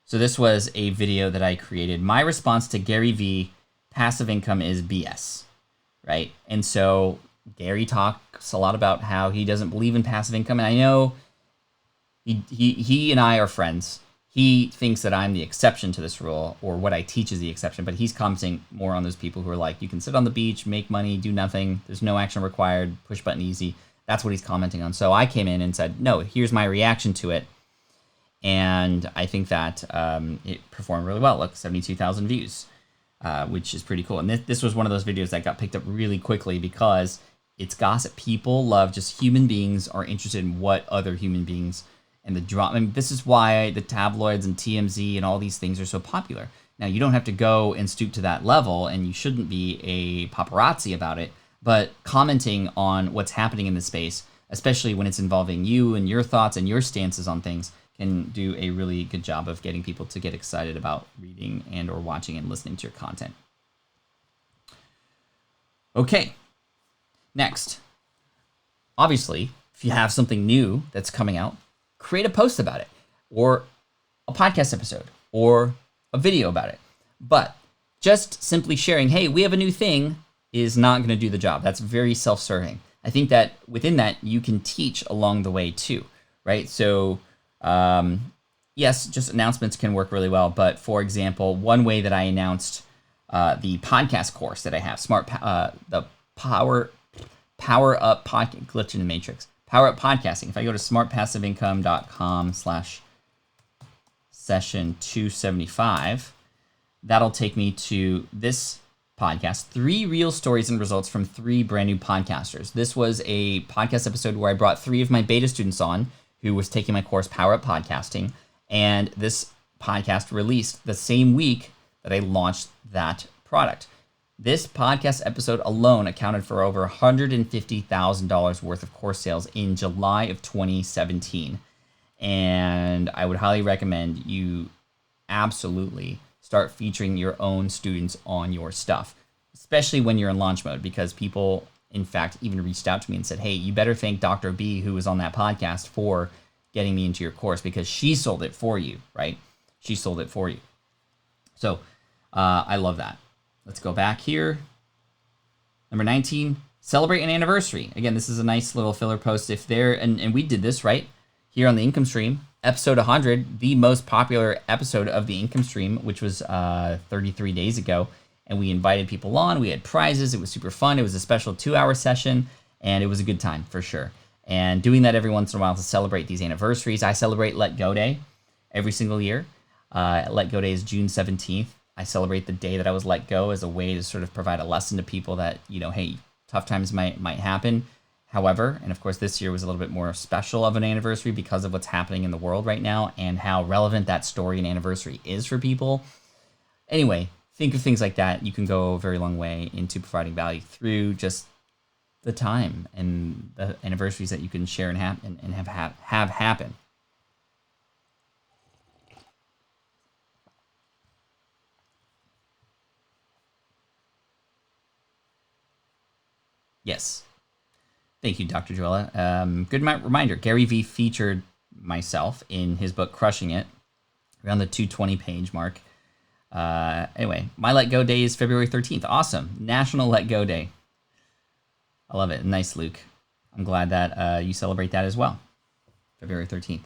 So this was a video that I created. My response to Gary V, passive income is BS, right? And so Gary talks a lot about how he doesn't believe in passive income, and I know he and I are friends. He thinks that I'm the exception to this rule, or what I teach is the exception, but he's commenting more on those people who are like, you can sit on the beach, make money, do nothing, there's no action required, push button easy. That's what he's commenting on. So I came in and said, no, here's my reaction to it. And I think that it performed really well. Look, 72,000 views, which is pretty cool. And this was one of those videos that got picked up really quickly because it's gossip. People love, just human beings are interested in what other human beings and the drama. I mean, this is why the tabloids and TMZ and all these things are so popular. Now, you don't have to go and stoop to that level, and you shouldn't be a paparazzi about it, but commenting on what's happening in this space, especially when it's involving you and your thoughts and your stances on things, can do a really good job of getting people to get excited about reading and or watching and listening to your content. Okay, next. Obviously, if you have something new that's coming out, create a post about it, or a podcast episode, or a video about it. But just simply sharing, hey, we have a new thing, is not going to do the job. That's very self-serving. I think that within that, you can teach along the way too, right? So, yes, just announcements can work really well. But for example, one way that I announced the podcast course that I have, the Power Up Podcast, glitch in the Matrix. Power Up Podcasting. If I go to smartpassiveincome.com/session 275, that'll take me to this podcast, 3 real stories and results from 3 brand new podcasters. This was a podcast episode where I brought 3 of my beta students on who was taking my course, Power Up Podcasting. And this podcast released the same week that I launched that product. This podcast episode alone accounted for over $150,000 worth of course sales in July of 2017. And I would highly recommend you absolutely start featuring your own students on your stuff, especially when you're in launch mode, because people, in fact, even reached out to me and said, hey, you better thank Dr. B, who was on that podcast, for getting me into your course, because she sold it for you, right? She sold it for you. So I love that. Let's go back here. Number 19, celebrate an anniversary. Again, this is a nice little filler post. If there, and we did this, right? Here on the income stream, episode 100, the most popular episode of the income stream, which was 33 days ago. And we invited people on. We had prizes. It was super fun. It was a special 2-hour session, and it was a good time for sure. And doing that every once in a while to celebrate these anniversaries. I celebrate Let Go Day every single year. Let Go Day is June 17th. I celebrate the day that I was let go as a way to sort of provide a lesson to people that, you know, hey, tough times might happen. However, and of course this year was a little bit more special of an anniversary because of what's happening in the world right now and how relevant that story and anniversary is for people. Anyway, think of things like that. You can go a very long way into providing value through just the time and the anniversaries that you can share and have happen. Yes. Thank you, Dr. Joella. Good reminder. Gary V featured myself in his book Crushing It, around the 220 page mark. Anyway, my Let Go Day is February 13th. Awesome. National Let Go Day. I love it. Nice, Luke. I'm glad that you celebrate that as well. February 13th.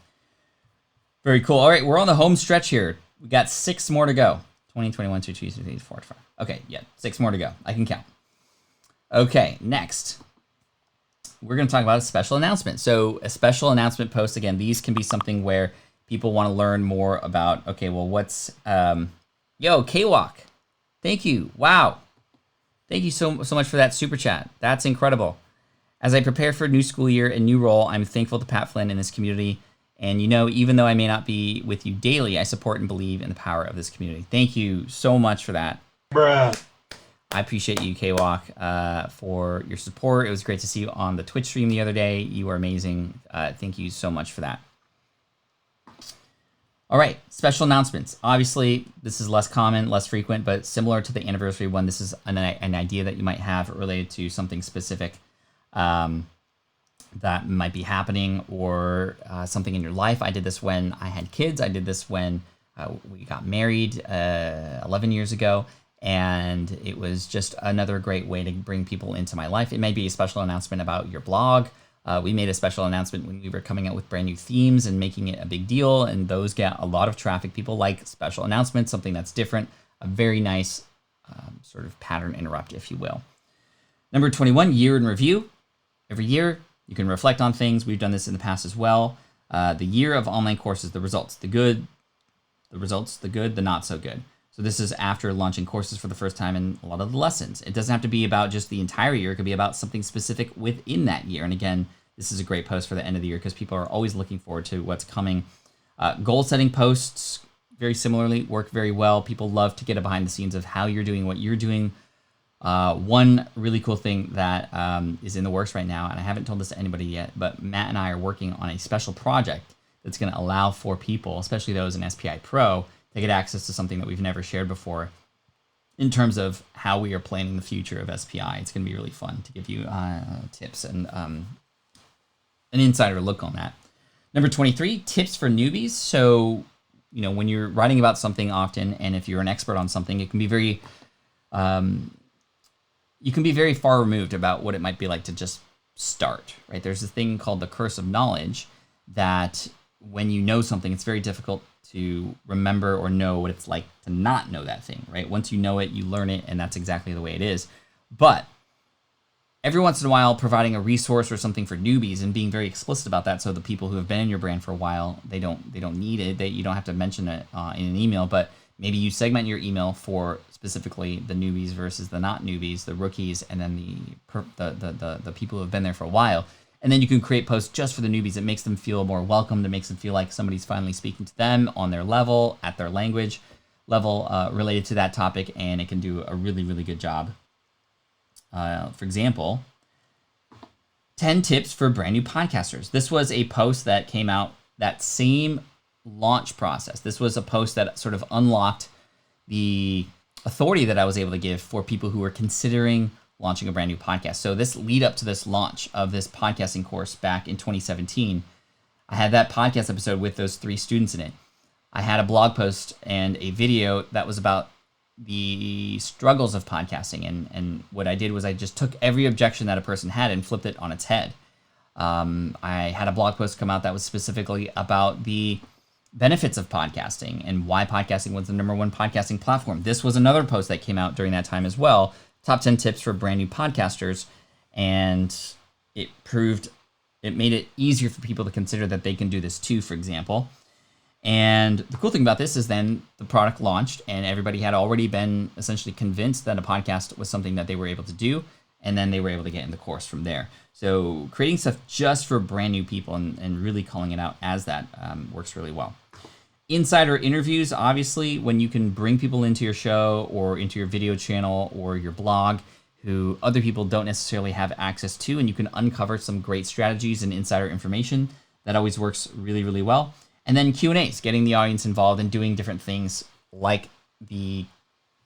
Very cool. All right, we're on the home stretch here. We got 6 more to go. 20, 21, 22, 23, 24, 25. Okay, yeah, 6 more to go. I can count. Okay, next. We're going to talk about a special announcement. So a special announcement post, again, these can be something where people want to learn more about, okay, well, what's... Yo, K-Walk. Thank you. Wow. Thank you so much for that super chat. That's incredible. As I prepare for a new school year and new role, I'm thankful to Pat Flynn and this community. And even though I may not be with you daily, I support and believe in the power of this community. Thank you so much for that. Bruh. I appreciate you, K-Walk, for your support. It was great to see you on the Twitch stream the other day. You are amazing. Thank you so much for that. All right, special announcements. Obviously, this is less common, less frequent, but similar to the anniversary one, this is an idea that you might have related to something specific that might be happening, or something in your life. I did this when I had kids. I did this when we got married 11 years ago, and it was just another great way to bring people into my life. It may be a special announcement about your blog. We made a special announcement when we were coming out with brand new themes and making it a big deal, and those get a lot of traffic. People like special announcements, something that's different, a very nice sort of pattern interrupt, if you will. Number 21, year in review. Every year, you can reflect on things. We've done this in the past as well. The year of online courses, the results, the good, the not so good. So this is after launching courses for the first time and a lot of the lessons. It doesn't have to be about just the entire year. It could be about something specific within that year. And again, this is a great post for the end of the year because people are always looking forward to what's coming. Goal setting posts, very similarly, work very well. People love to get behind the scenes of how you're doing what you're doing. One really cool thing that is in the works right now, and I haven't told this to anybody yet, but Matt and I are working on a special project that's going to allow for people, especially those in SPI Pro, to get access to something that we've never shared before in terms of how we are planning the future of SPI. It's going to be really fun to give you tips and an insider look on that. Number 23, tips for newbies. So, when you're writing about something often, and if you're an expert on something, it can be very... you can be very far removed about what it might be like to just start, right? There's this thing called the curse of knowledge that when you know something, it's very difficult to remember or know what it's like to not know that thing, right? Once you know it, you learn it, and that's exactly the way it is. But every once in a while, providing a resource or something for newbies and being very explicit about that, so the people who have been in your brand for a while, they don't need it. You don't have to mention it in an email, but maybe you segment your email for specifically the newbies versus the not newbies, the rookies, and then the people who have been there for a while. And then you can create posts just for the newbies. It makes them feel more welcomed. It makes them feel like somebody's finally speaking to them on their level, at their language level, related to that topic, and it can do a really, really good job. For example, 10 tips for brand new podcasters. This was a post that came out that same launch process. This was a post that sort of unlocked the authority that I was able to give for people who were considering launching a brand new podcast. So this lead up to this launch of this podcasting course back in 2017, I had that podcast episode with those 3 students in it. I had a blog post and a video that was about the struggles of podcasting. And what I did was I just took every objection that a person had and flipped it on its head. I had a blog post come out that was specifically about the benefits of podcasting and why podcasting was the #1 podcasting platform. This was another post that came out during that time as well. Top 10 tips for brand new podcasters. And it made it easier for people to consider that they can do this too, for example. And the cool thing about this is then the product launched and everybody had already been essentially convinced that a podcast was something that they were able to do. And then they were able to get in the course from there. So creating stuff just for brand new people and really calling it out as that works really well. Insider interviews, obviously, when you can bring people into your show or into your video channel or your blog who other people don't necessarily have access to, and you can uncover some great strategies and insider information, that always works really, really well. And then Q&As, getting the audience involved and doing different things like the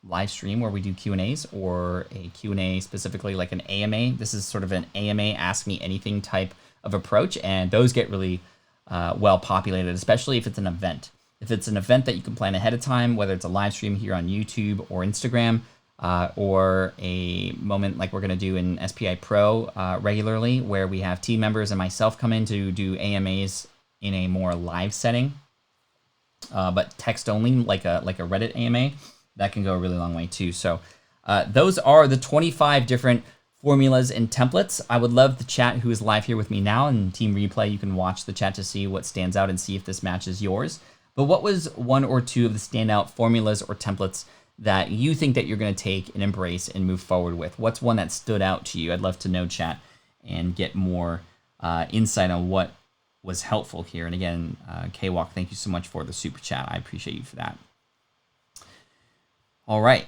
live stream where we do Q&As, or a Q&A specifically like an AMA. This is sort of an AMA, Ask Me Anything type of approach, and those get really well populated, especially if it's an event. If it's an event that you can plan ahead of time, whether it's a live stream here on YouTube or Instagram, or a moment like we're going to do in SPI Pro regularly, where we have team members and myself come in to do AMAs in a more live setting, but text only, like a Reddit AMA, that can go a really long way too. So those are the 25 different formulas and templates. I would love the chat who is live here with me now, and Team Replay, you can watch the chat to see what stands out and see if this matches yours. But what was one or two of the standout formulas or templates that you think that you're going to take and embrace and move forward with? What's one that stood out to you? I'd love to know, chat, and get more insight on what was helpful here. And again, K-Walk, thank you so much for the super chat. I appreciate you for that. All right.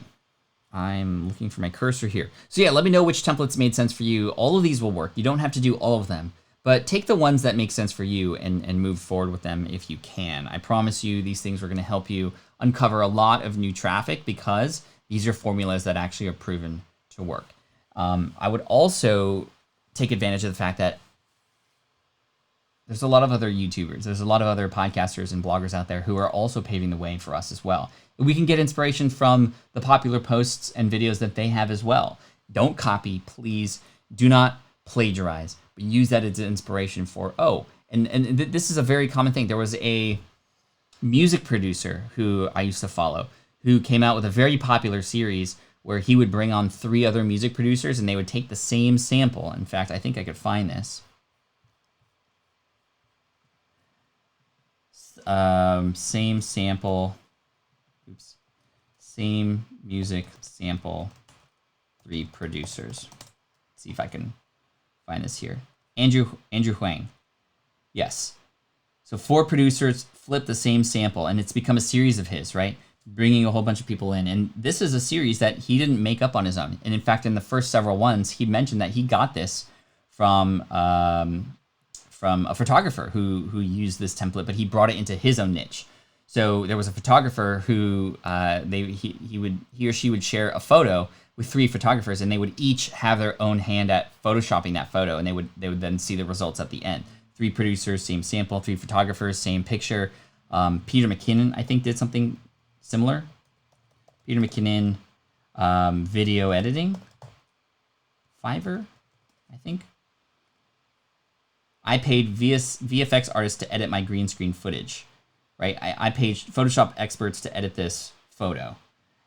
I'm looking for my cursor here. So yeah, let me know which templates made sense for you. All of these will work. You don't have to do all of them, but take the ones that make sense for you and move forward with them if you can. I promise you these things are going to help you uncover a lot of new traffic because these are formulas that actually are proven to work. I would also take advantage of the fact that there's a lot of other YouTubers, there's a lot of other podcasters and bloggers out there who are also paving the way for us as well. We can get inspiration from the popular posts and videos that they have as well. Don't copy, please. Do not plagiarize, but use that as inspiration for, this is a very common thing. There was a music producer who I used to follow who came out with a very popular series where he would bring on 3 other music producers and they would take the same sample. In fact, I think I could find this. Same sample. Oops. Same music sample, 3 producers. Let's see if I can find this here. Andrew Huang. Yes. So 4 producers flip the same sample, and it's become a series of his, right? Bringing a whole bunch of people in. And this is a series that he didn't make up on his own. And in fact, in the first several ones, he mentioned that he got this from a photographer who used this template, but he brought it into his own niche. So there was a photographer who he or she would share a photo with 3 photographers, and they would each have their own hand at photoshopping that photo, and they would then see the results at the end. 3 producers, same sample. 3 photographers, same picture. Peter McKinnon, I think, did something similar. Peter McKinnon, video editing. Fiverr, I think. I paid VFX artists to edit my green screen footage, right? I paid Photoshop experts to edit this photo.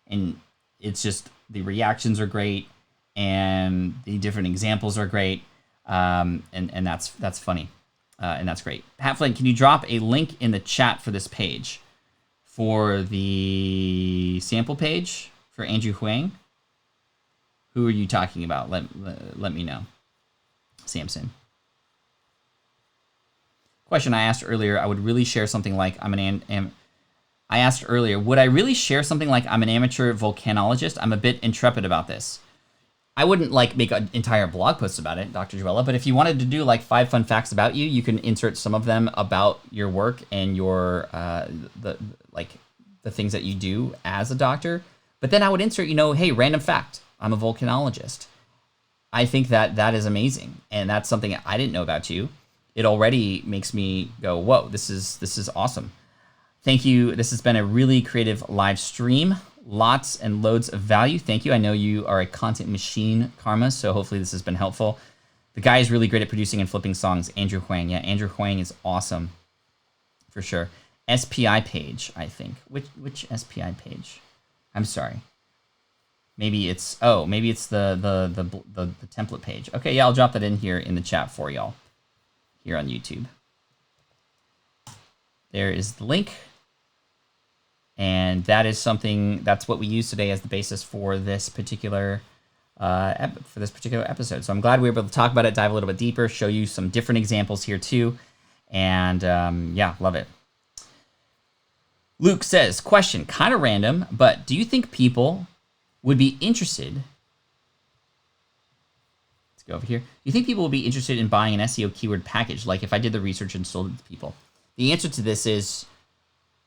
And it's just, the reactions are great, and the different examples are great, and that's funny, and that's great. Pat Flynn, can you drop a link in the chat for this page, for the sample page for Andrew Huang? Who are you talking about? Let me know. Samson. Question I asked earlier, I would really share something like I asked earlier, would I really share something like I'm an amateur volcanologist? I'm a bit intrepid about this. I wouldn't make an entire blog post about it, Dr. Joella, but if you wanted to do 5 fun facts about you, you can insert some of them about your work and your the things that you do as a doctor. But then I would insert, hey, random fact, I'm a volcanologist. I think that is amazing, and that's something I didn't know about you. It already makes me go, whoa, this is awesome. Thank you. This has been a really creative live stream. Lots and loads of value. Thank you. I know you are a content machine, Karma, so hopefully this has been helpful. The guy is really great at producing and flipping songs. Andrew Huang. Yeah, Andrew Huang is awesome, for sure. SPI page, I think. Which SPI page? I'm sorry. Maybe it's the template page. Okay, yeah, I'll drop that in here in the chat for y'all here on YouTube. There is the link. And that is that's what we use today as the basis for this particular episode. So I'm glad we were able to talk about it, dive a little bit deeper, show you some different examples here too. And yeah, love it. Luke says, question, kind of random, but do you think people would be interested? Let's go over here. Do you think people would be interested in buying an SEO keyword package, like if I did the research and sold it to people? The answer to this is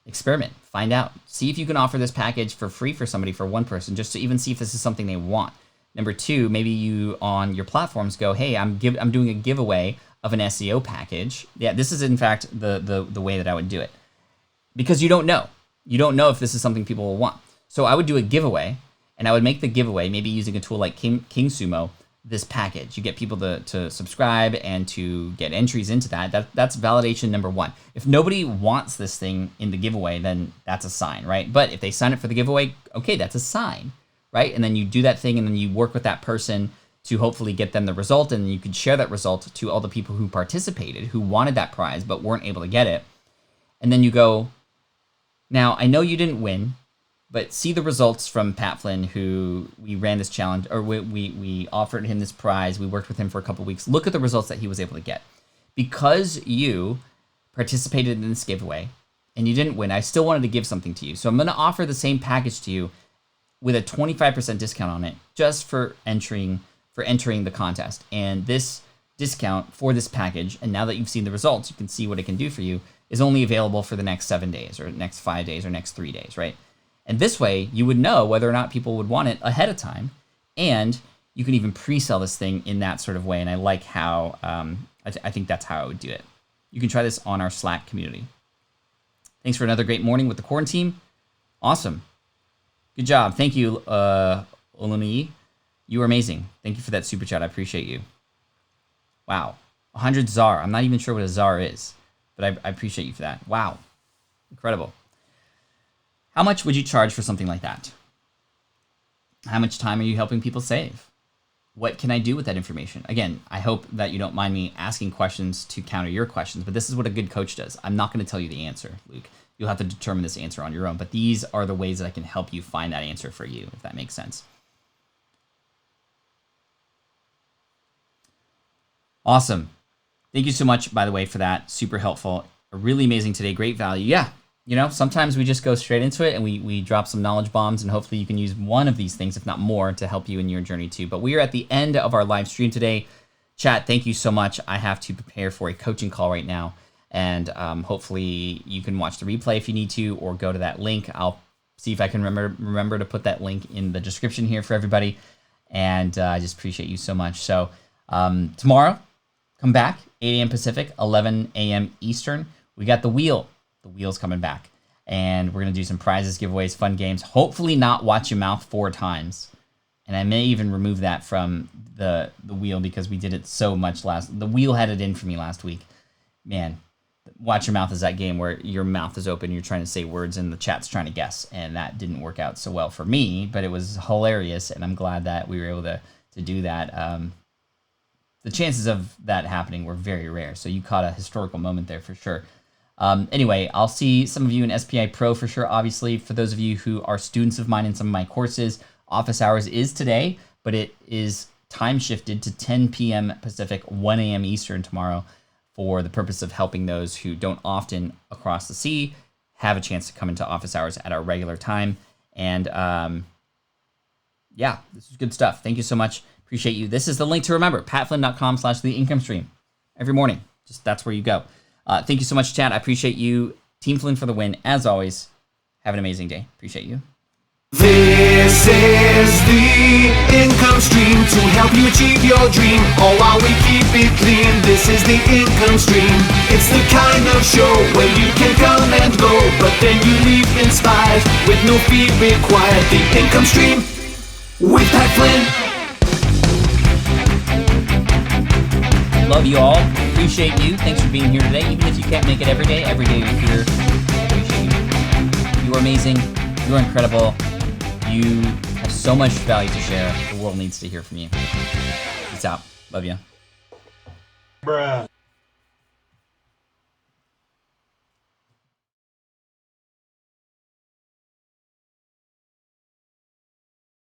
experiment, find out, see if you can offer this package for free for somebody, for one person, just to even see if this is something they want. Number 2, maybe you on your platforms go, hey, I'm doing a giveaway of an SEO package, yeah, this is in fact the way that I would do it. Because you don't know. You don't know if this is something people will want. So I would do a giveaway, and I would make the giveaway, maybe using a tool like King Sumo, this package. You get people to subscribe and to get entries into that. That's validation number one. If nobody wants this thing in the giveaway, then that's a sign, right? But if they sign up for the giveaway, okay, that's a sign, right? And then you do that thing, and then you work with that person to hopefully get them the result, and you could share that result to all the people who participated, who wanted that prize but weren't able to get it. And then you go, now I know you didn't win, but see the results from Pat Flynn, who we ran this challenge, or we offered him this prize. We worked with him for a couple weeks. Look at the results that he was able to get. Because you participated in this giveaway and you didn't win, I still wanted to give something to you. So I'm going to offer the same package to you with a 25% discount on it, just for entering the contest. And this discount for this package, and now that you've seen the results, you can see what it can do for you, is only available for the next 7 days, or next 5 days, or next 3 days, right? And this way, you would know whether or not people would want it ahead of time, and you can even pre-sell this thing in that sort of way. And I like how, I think that's how I would do it. You can try this on our Slack community. Thanks for another great morning with the Quaranteam. Awesome. Good job. Thank you, Oluni. You were amazing. Thank you for that super chat. I appreciate you. Wow. 100 ZAR. I'm not even sure what a ZAR is, but I appreciate you for that. Wow. Incredible. How much would you charge for something like that? How much time are you helping people save? What can I do with that information? Again, I hope that you don't mind me asking questions to counter your questions, but this is what a good coach does. I'm not going to tell you the answer, Luke. You'll have to determine this answer on your own, but these are the ways that I can help you find that answer for you, if that makes sense. Awesome. Thank you so much, by the way, for that. Super helpful. Really amazing today. Great value. Yeah. You know, sometimes we just go straight into it and we drop some knowledge bombs, and hopefully you can use one of these things, if not more, to help you in your journey too. But we are at the end of our live stream today. Chat, thank you so much. I have to prepare for a coaching call right now, and hopefully you can watch the replay if you need to, or go to that link. I'll see if I can remember to put that link in the description here for everybody. And I just appreciate you so much. So tomorrow, come back, 8 a.m. Pacific, 11 a.m. Eastern. We got the wheel. The wheel's coming back, and we're going to do some prizes, giveaways, fun games. Hopefully not watch your mouth 4 times. And I may even remove that from the wheel, because we did it so much the wheel had it in for me last week. Man, watch your mouth is that game where your mouth is open, you're trying to say words, and the chat's trying to guess. And that didn't work out so well for me, but it was hilarious, and I'm glad that we were able to do that. The chances of that happening were very rare, so you caught a historical moment there for sure. Anyway, I'll see some of you in SPI Pro for sure. Obviously, for those of you who are students of mine in some of my courses, office hours is today, but it is time shifted to 10 p.m. Pacific, 1 a.m. Eastern tomorrow, for the purpose of helping those who don't often across the sea have a chance to come into office hours at our regular time. And yeah, this is good stuff. Thank you so much. Appreciate you. This is the link to remember, patflynn.com/theincomestream. Every morning, just that's where you go. Thank you so much, chat. I appreciate you. Team Flynn for the win. As always, have an amazing day. Appreciate you. This is the income stream to help you achieve your dream, all while we keep it clean. This is the income stream. It's the kind of show where you can come and go, but then you leave inspired with no fee required. The income stream with Pat Flynn. Love you all. Appreciate you. Thanks for being here today. Even if you can't make it every day you're here. Appreciate you. You are amazing. You are incredible. You have so much value to share. The world needs to hear from you. Peace out. Love you. Bruh.